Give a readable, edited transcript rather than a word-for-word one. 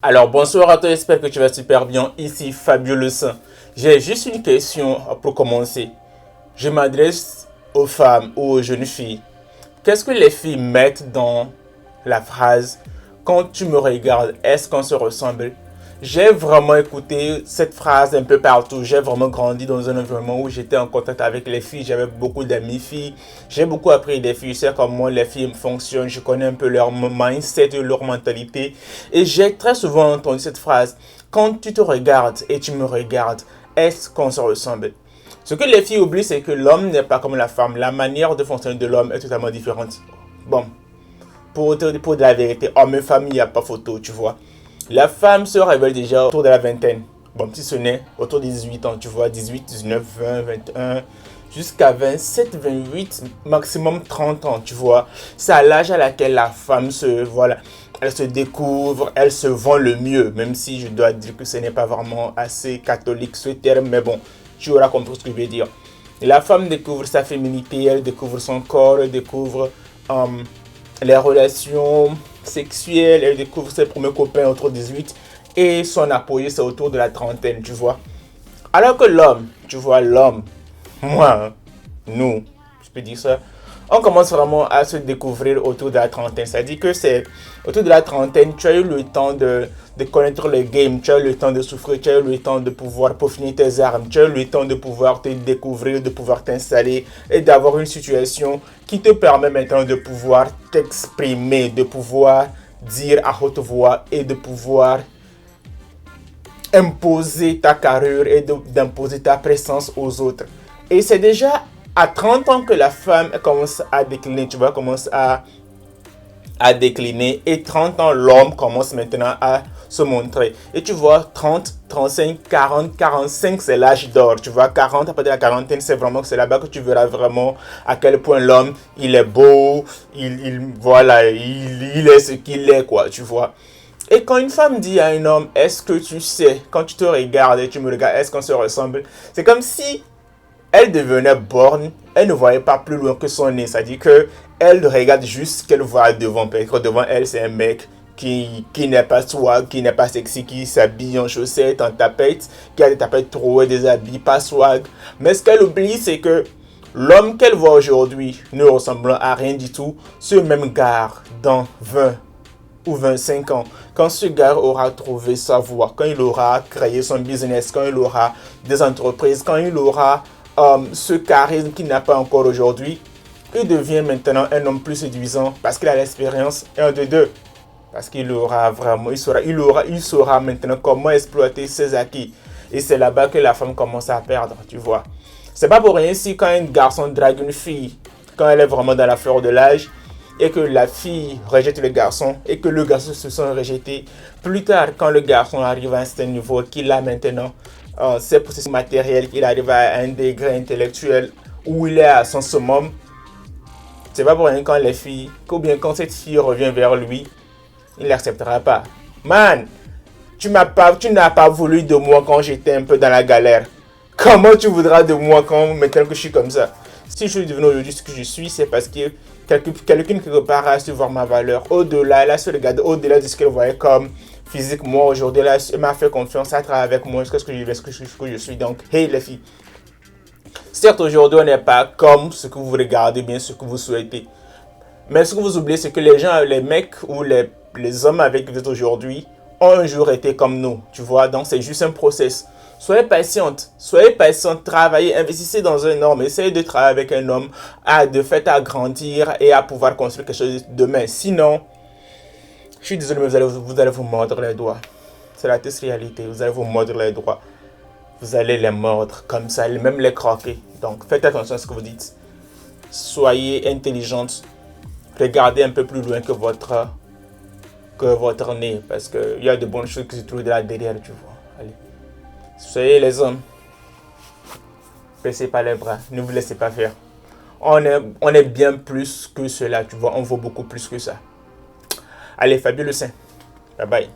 Alors bonsoir à toi, j'espère que tu vas super bien. Ici Fabulous. J'ai juste une question pour commencer. Je m'adresse aux femmes ou aux jeunes filles. Qu'est-ce que les filles mettent dans la phrase quand tu me regardes, est-ce qu'on se ressemble? J'ai vraiment écouté cette phrase un peu partout. J'ai vraiment grandi dans un environnement où j'étais en contact avec les filles. J'avais beaucoup d'amis filles. J'ai beaucoup appris des filles. Je sais comment les filles fonctionnent. Je connais un peu leur mindset, leur mentalité. Et j'ai très souvent entendu cette phrase. Quand tu te regardes et tu me regardes, est-ce qu'on se ressemble? Ce que les filles oublient, c'est que l'homme n'est pas comme la femme. La manière de fonctionner de l'homme est totalement différente. Bon, pour de la vérité, homme et femme, il n'y a pas photo, tu vois. La femme se révèle déjà autour de la vingtaine. Bon, si ce n'est autour de 18 ans, tu vois, 18, 19, 20, 21, jusqu'à 27, 28, maximum 30 ans, tu vois. C'est à l'âge à laquelle la femme elle se découvre, elle se vend le mieux, même si je dois dire que ce n'est pas vraiment assez catholique ce terme, mais bon, tu auras compris ce que je veux dire. La femme découvre sa féminité, elle découvre son corps, elle découvre les relations sexuelles, elle découvre ses premiers copains autour de 18 et son apogée c'est autour de la trentaine, tu vois. Alors que l'homme, tu vois, l'homme, moi, nous, je peux dire ça, on commence vraiment à se découvrir autour de la trentaine. C'est-à-dire que c'est autour de la trentaine, tu as eu le temps de connaître le game, tu as eu le temps de souffrir, tu as eu le temps de pouvoir peaufiner tes armes, tu as eu le temps de pouvoir te découvrir, de pouvoir t'installer et d'avoir une situation qui te permet maintenant de pouvoir t'exprimer, de pouvoir dire à haute voix et de pouvoir imposer ta carrure et d'imposer ta présence aux autres. Et c'est déjà à 30 ans que la femme commence à décliner, tu vois, commence à décliner. Et 30 ans, l'homme commence maintenant à se montrer. Et tu vois, 30, 35, 40, 45, c'est l'âge d'or. Tu vois, 40, à partir de la quarantaine, c'est vraiment c'est là-bas que tu verras vraiment à quel point l'homme, il est beau, voilà, il est ce qu'il est, quoi, tu vois. Et quand une femme dit à un homme, est-ce que tu sais, quand tu te regardes et tu me regardes, est-ce qu'on se ressemble? C'est comme si elle devenait borgne, elle ne voyait pas plus loin que son nez. C'est-à-dire qu'elle regarde juste ce qu'elle voit devant. Peut-être devant elle, c'est un mec qui n'est pas swag, qui n'est pas sexy, qui s'habille en chaussettes, en tapettes, qui a des tapettes trouées, des habits pas swag. Mais ce qu'elle oublie, c'est que l'homme qu'elle voit aujourd'hui, ne ressemblant à rien du tout, ce même gars dans 20 ou 25 ans, quand ce gars aura trouvé sa voie, quand il aura créé son business, quand il aura des entreprises, quand il aura ce charisme qu'il n'a pas encore aujourd'hui, il devient maintenant un homme plus séduisant parce qu'il a l'expérience, un de deux. Parce qu'il aura vraiment, il saura maintenant comment exploiter ses acquis. Et c'est là-bas que la femme commence à perdre, tu vois. C'est pas pour rien si quand un garçon drague une fille, quand elle est vraiment dans la fleur de l'âge, et que la fille rejette le garçon, et que le garçon se sent rejeté, plus tard, quand le garçon arrive à un certain niveau, qu'il a maintenant ses processus matériels, qu'il arrive à un degré intellectuel où il est à son summum, c'est pas pour rien quand les filles, ou bien quand cette fille revient vers lui, il n'acceptera pas. Man, tu n'as pas voulu de moi quand j'étais un peu dans la galère. Comment tu voudras de moi maintenant que je suis comme ça? Si je suis devenu aujourd'hui ce que je suis, c'est parce que quelqu'un quelque part a su voir ma valeur. Au-delà, elle a su regarder au-delà de ce qu'elle voyait comme physique. Moi, aujourd'hui, elle m'a fait confiance à travailler avec moi. Est-ce que je suis? Donc, hey les filles. Certes, aujourd'hui, on n'est pas comme ce que vous regardez, bien ce que vous souhaitez. Mais ce que vous oubliez, c'est que les gens, les mecs ou les hommes avec qui vous êtes aujourd'hui ont un jour été comme nous. Tu vois, donc c'est juste un process. Soyez patiente, travaillez, investissez dans un homme, essayez de travailler avec un homme de fait à grandir et à pouvoir construire quelque chose demain. Sinon, je suis désolé, mais vous allez vous mordre les doigts. C'est la triste réalité, vous allez vous mordre les doigts. Vous allez les mordre comme ça, même les croquer. Donc faites attention à ce que vous dites. Soyez intelligente. Regardez un peu plus loin que votre nez. Parce qu'il y a de bonnes choses qui se trouvent là derrière, tu vois. Allez. Soyez les hommes. Baissez pas les bras. Ne vous laissez pas faire. On est bien plus que cela, tu vois. On vaut beaucoup plus que ça. Allez, Fabulous. Bye bye.